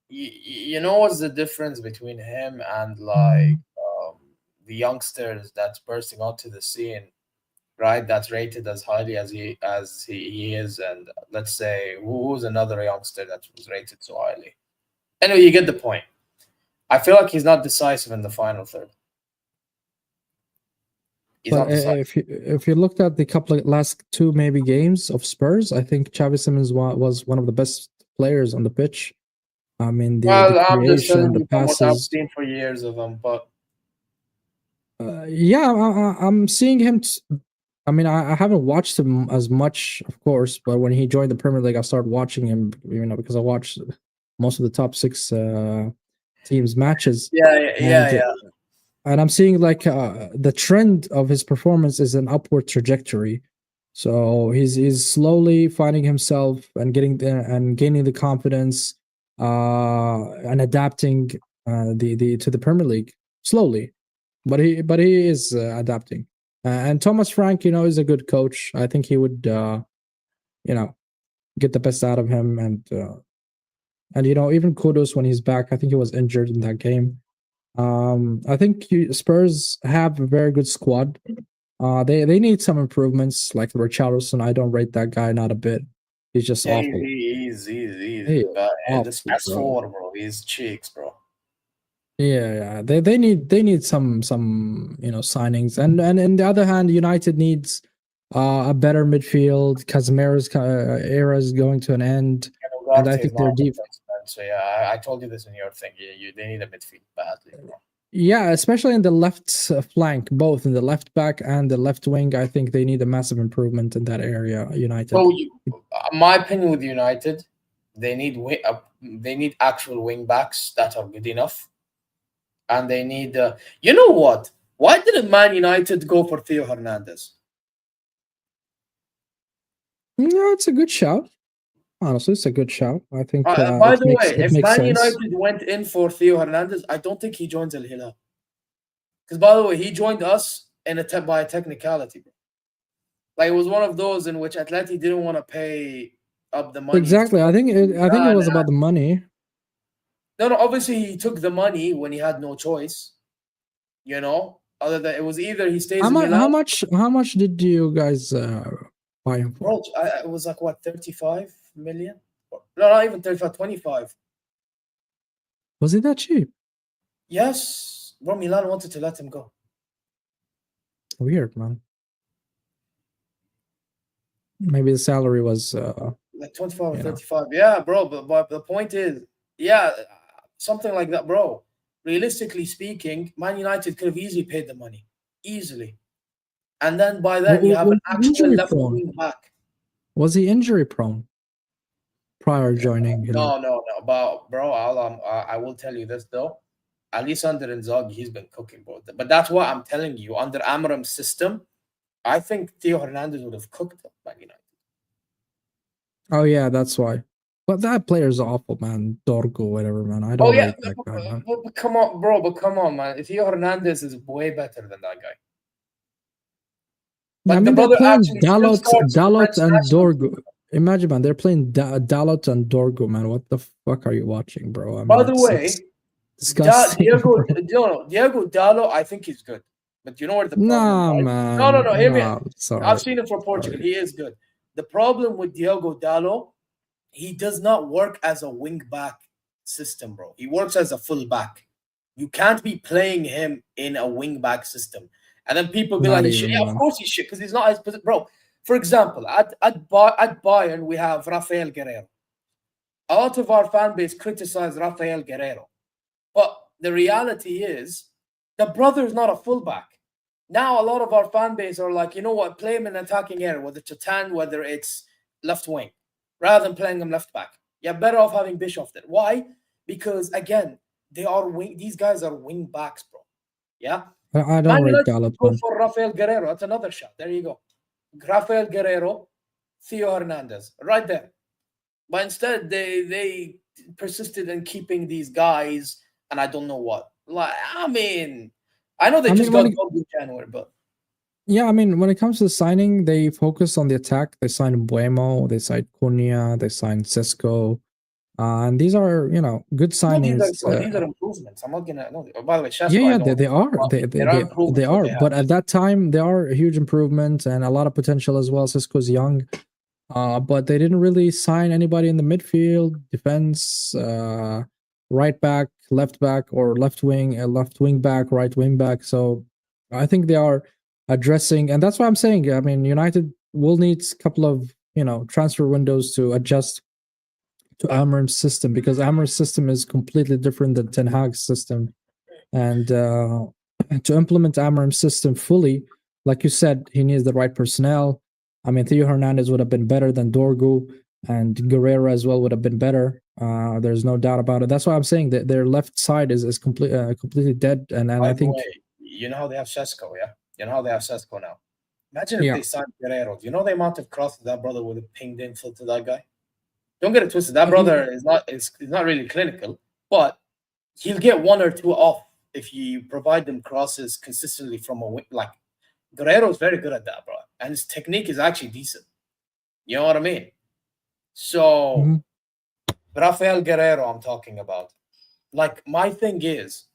You know what's the difference between him and the youngsters that's bursting onto the scene, right? That's rated as highly as he is, and let's say who's another youngster that was rated so highly. Anyway, you get the point. I feel like he's not decisive in the final third. But if you looked at the last 2 maybe games of Spurs, I think Xavi Simons was one of the best players on the pitch. I mean, the I'm just creation, telling the you from what I've passes. seen for years of him, but I'm seeing him. I mean, I haven't watched him as much, of course, but when he joined the Premier League, I started watching him, because I watched most of the top 6 teams' matches. Yeah. And I'm seeing the trend of his performance is an upward trajectory. So he's slowly finding himself and gaining the confidence and adapting the to the Premier League slowly, but he is adapting. And Thomas Frank, is a good coach. I think he would get the best out of him, and even Kudos when he's back. I think he was injured in that game. I think Spurs have a very good squad. They need some improvements, like Richarlison. I don't rate that guy not a bit. He's just awful. He's awful, this PS4, bro. He's cheeks, bro. Yeah. They need some signings, and on the other hand, United needs a better midfield. Casemiro's era is going to an end, and I think they're deep. So yeah, I told you this in your thing. They need a midfield badly, bro. Yeah, especially in the left flank, both in the left back and the left wing. I think they need a massive improvement in that area. United. So, my opinion with United, they need actual wing backs that are good enough, and they need. You know what? Why didn't Man United go for Theo Hernandez? Yeah, it's a good shout. Honestly, it's a good shout. I think. By the way, if Man United went in for Theo Hernandez, I don't think he joins Al Hilal. Because by the way, he joined us by a technicality. Like it was one of those in which Atleti didn't want to pay up the money. Exactly. I think it was about the money. No. Obviously, he took the money when he had no choice. Other than it was either he stays. How much did you guys buy him for? Bro, it was like what, 35 million? No, not even 35, 25. Was it that cheap? Yes. Bro, Milan wanted to let him go. Weird, man. Maybe the salary was like 25 or 35. Yeah, bro. But the point is, something like that, bro. Realistically speaking, Man United could have easily paid the money. Easily. And then by then, you have an actual left wing back. Was he injury prone prior joining? No. But, bro, I will tell you this, though. At least under Inzaghi, he's been cooking, bro. But that's what I'm telling you. Under Amram's system, I think Theo Hernandez would have cooked Man United. Oh, yeah, that's why. But that player's awful, man. Dorgo, whatever, man. I don't like that guy, man. But come on, bro. Man. Theo Hernandez is way better than that guy. But they're playing Dalot and Dorgo. Imagine, man, they're playing Dalot and Dorgo, man. What the fuck are you watching, bro? By the way, Diego Dalot, I think he's good. But you know what the problem is? Man. No, hear me out. I've seen him for Portugal. He is good. The problem with Diego Dalot, he does not work as a wing-back system, bro. He works as a full-back. You can't be playing him in a wing-back system. And then people be like, of course he should, because he's not as... Bro, for example, at Bayern, we have Rafael Guerreiro. A lot of our fan base criticize Rafael Guerreiro. But the reality is, the brother is not a fullback. Now, a lot of our fan base are like, you know what, play him in attacking area, whether it's a 10, whether it's left wing, rather than playing him left back. You're better off having Bischoff there. Why? Because, again, these guys are wing backs, bro. Yeah? I don't rate Dalot. Go for Rafael Guerreiro. That's another shot. There you go. Rafael Guerreiro, Theo Hernandez, right there. But instead, they persisted in keeping these guys, and I don't know what. Like, I know they just got gold in January, but yeah, when it comes to signing, they focus on the attack. They signed Buemo, they signed Cunha, they signed Sesco, and these are good signings. These are improvements. I'm not gonna. No, by the way, Sesco, they are. But at that time, they are a huge improvement and a lot of potential as well. Sesco's young. But they didn't really sign anybody in the midfield, defense, right back, left back, or left wing back, right wing back. So I think they are addressing, and that's what I'm saying. United will need a couple of transfer windows to adjust to Amorim's system, because Amorim's system is completely different than Ten Hag's system, and to implement Amorim's system fully, like you said, he needs the right personnel. Theo Hernandez would have been better than Dorgo, and Guerrero as well would have been better. There's no doubt about it. That's why I'm saying that their left side is completely dead. And I think you know how they have Sesco, yeah? You know how they have Sesco now. Imagine if they signed Guerrero. Do you know the amount of crosses that brother would have pinged in to that guy? Don't get it twisted. That brother is not really clinical, but he'll get one or two off if you provide them crosses consistently from a wing. Like Guerrero is very good at that, bro, and his technique is actually decent. You know what I mean? So Rafael Guerrero, I'm talking about. Like my thing is,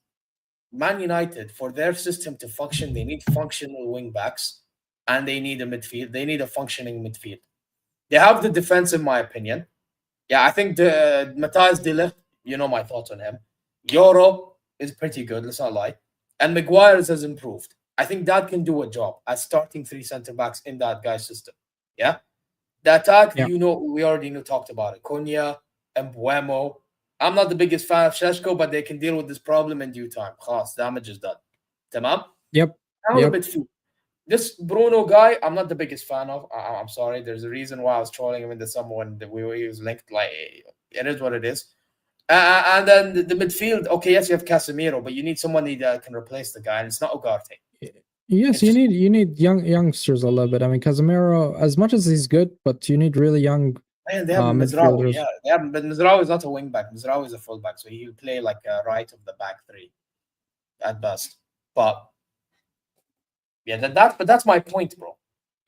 Man United, for their system to function, they need functional wing backs and they need a midfield. They need a functioning midfield. They have the defense, in my opinion. Yeah, I think the Matthias de Ligt, you know my thoughts on him. Euro is pretty good, let's not lie. And Maguire's has improved. I think that can do a job as starting 3 centre-backs in that guy's system. Yeah? The attack, we already talked about it. Cunha, Mbuemo. I'm not the biggest fan of Šeško, but they can deal with this problem in due time. Khlas, damage is done. Tamam? Yep. This Bruno guy, I'm not the biggest fan of. I'm sorry. There's a reason why I was trolling him in the summer when he was linked. Like, it is what it is. And then the midfield, okay, yes, you have Casemiro, but you need somebody that can replace the guy, and it's not Ugarte. Yes, you need youngsters a little bit. I mean, Casemiro, as much as he's good, but you need really young. And they have Mizraoui, but Mizraoui is not a wing back. Mizraoui is a full back, so he'll play like a right of the back 3 at best. But yeah, that's my point, bro.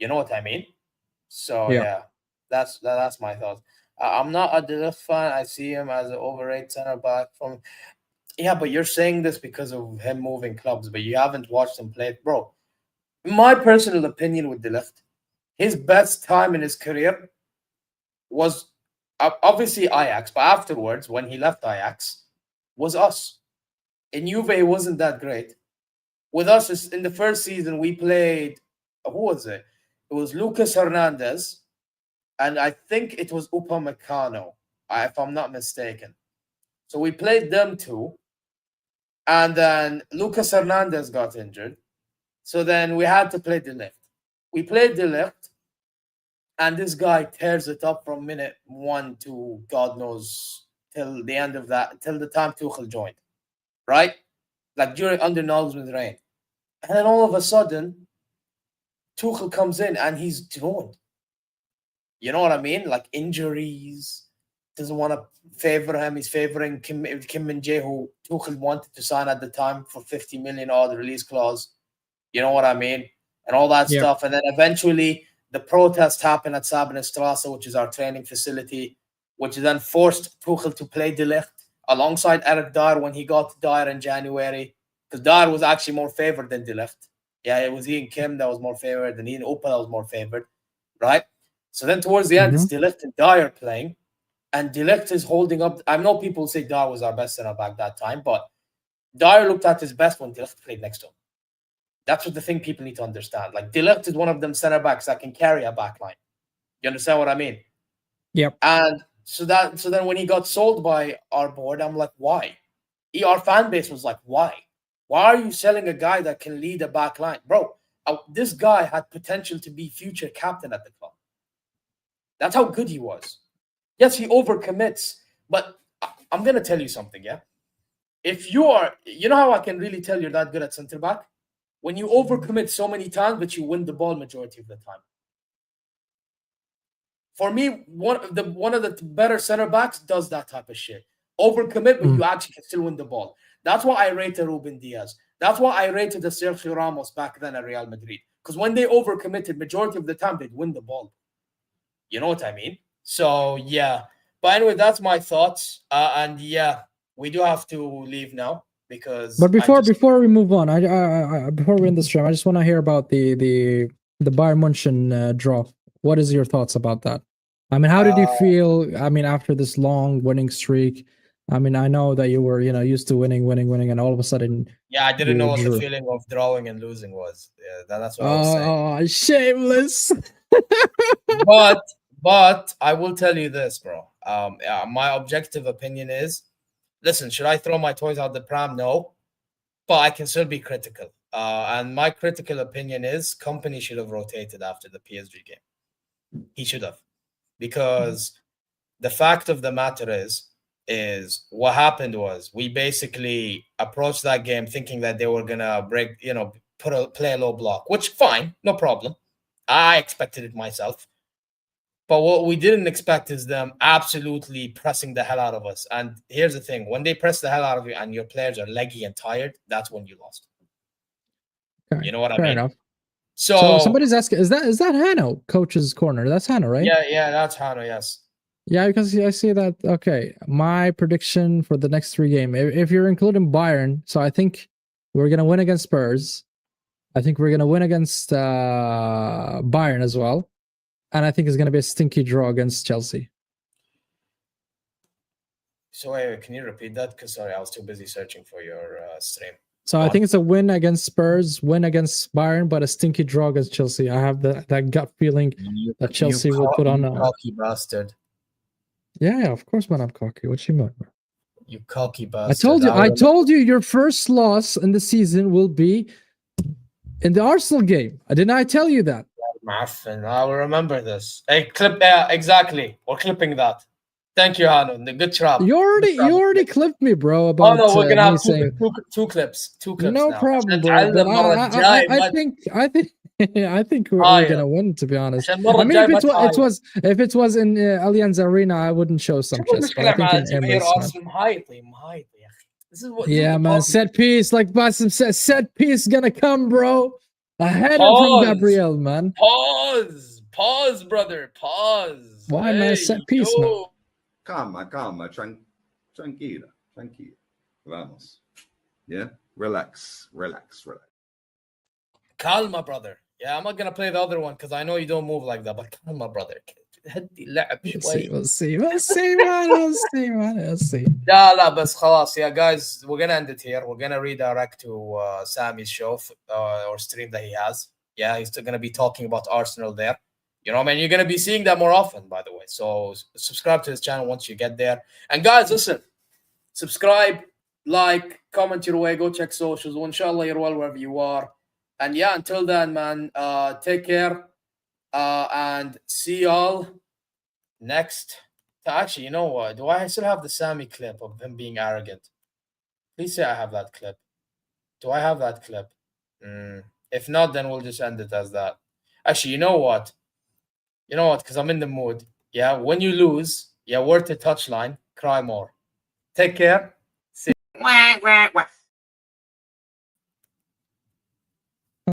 You know what I mean? So yeah, that's my thoughts. I'm not a De Ligt fan. I see him as an overrated center back. But you're saying this because of him moving clubs, but you haven't watched him play, bro. My personal opinion with De Ligt, his best time in his career was obviously Ajax, but afterwards, when he left Ajax, was us. In Juve, it wasn't that great. With us, in the first season, we played, who was it? It was Lucas Hernandez, and I think it was Upamecano, if I'm not mistaken. So we played them two, and then Lucas Hernandez got injured. So then we had to play De Ligt. We played De Ligt, and this guy tears it up from minute 1 to God knows till the end of that, till the time Tuchel joined, right? Like under Nagelsmann's reign. And then all of a sudden, Tuchel comes in and he's ruined. You know what I mean? Like injuries, doesn't want to favor him. He's favoring Kim Min-jae, who Tuchel wanted to sign at the time for 50 million odd release clause. You know what I mean? And all that stuff. And then eventually the protests happened at Sabenstrasse, which is our training facility, which then forced Tuchel to play De Ligt alongside Eric Dyer when he got Dyer in January. Because Dyer was actually more favored than De Ligt. Yeah, it was Ian Kim that was more favored, and Ian Opel that was more favored, right? So then towards the end, it's De Ligt and Dyer playing, and De Ligt is holding up. I know people say Dyer was our best center back that time, but Dyer looked at his best when De Ligt played next to him. That's what the thing people need to understand. Like De Ligt is one of them center backs that can carry a back line. You understand what I mean? Yep. And so then when he got sold by our board, I'm like, why? Our fan base was like, why? Why are you selling a guy that can lead a back line? Bro, this guy had potential to be future captain at the club. That's how good he was. Yes, he overcommits, but I'm going to tell you something, yeah? If you know how I can really tell you're that good at center back? When you overcommit so many times, but you win the ball majority of the time. For me, one of the better center backs does that type of shit. Overcommit, but you actually can still win the ball. That's why I rated Ruben Diaz. That's why I rated the Sergio Ramos back then at Real Madrid. Because when they overcommitted, majority of the time, they'd win the ball. You know what I mean? So, yeah. But anyway, that's my thoughts. And yeah, we do have to leave now. But before we move on, before we end the stream, I just want to hear about the Bayern München draw. What is your thoughts about that? I mean, how did you feel? I mean, after this long winning streak, I mean, I know that you were used to winning, and all of a sudden, I didn't know what the feeling of drawing and losing was. Yeah, that's what I was saying. Oh, shameless! but I will tell you this, bro. My objective opinion is. Listen, should I throw my toys out the pram? No. But I can still be critical. And my critical opinion is Kompany should have rotated after the PSG game. He should have. Because the fact of the matter is what happened was we basically approached that game thinking that they were going to play a low block, which fine, no problem. I expected it myself. But what we didn't expect is them absolutely pressing the hell out of us. And here's the thing. When they press the hell out of you and your players are leggy and tired, that's when you lost. Okay, You know what I fair mean? enough. So So somebody's asking, is that Hano, coach's corner? That's Hano, right? yeah, that's Hano, yes. Yeah, because I see that. Okay, my prediction for the next 3 games, if you're including Bayern, so I think we're gonna win against Spurs. I think we're gonna win against Bayern as well, and I think it's gonna be a stinky draw against Chelsea. So wait, can you repeat that? Because sorry, I was too busy searching for your stream. So I think it's a win against Spurs, win against Bayern, but a stinky draw against Chelsea. I have that gut feeling that Chelsea will put on. Cocky bastard. Yeah, of course, man, I'm cocky. What you mean, bro? You cocky bastard. I told you your first loss in the season will be in the Arsenal game. Didn't I tell you that? Muffin, I will remember this. Hey, clip. Yeah, exactly. We're clipping that. Thank you, Hanu. The good trap. You already clipped me, bro. About no, we're gonna have saying, two clips. Two clips. no now. problem, bro. But I think we're gonna win. To be honest, I mean, if it was in Allianz Arena, I wouldn't show some chest. But I think in Emirates, man. This is what. Yeah, man. Set piece, like Basim said. Set piece gonna come, bro. A header from Gabriel, man. Pause, brother. Pause. Why, man? Set piece, man. Calma, tranquila. Vamos. Yeah? Relax. Calma, brother. Yeah, I'm not gonna play the other one because I know you don't move like that. But calma, brother. We'll see, man. لا بس خلاص. Yeah, guys, we're gonna end it here. We're gonna redirect to Sammy's show or stream that he has. Yeah, he's still gonna be talking about Arsenal there. You know, man, you're going to be seeing that more often, by the way. So subscribe to his channel once you get there. And guys, listen, subscribe, like, comment your way, go check socials. Inshallah, you're well wherever you are. And yeah, until then, man, take care and see y'all next. Actually, you know what? Do I still have the Sammy clip of him being arrogant? Please say I have that clip. Do I have that clip? If not, then we'll just end it as that. Actually, you know what? Because I'm in the mood. Yeah, when you lose, Wirtz touchline, cry more. Take care. See you.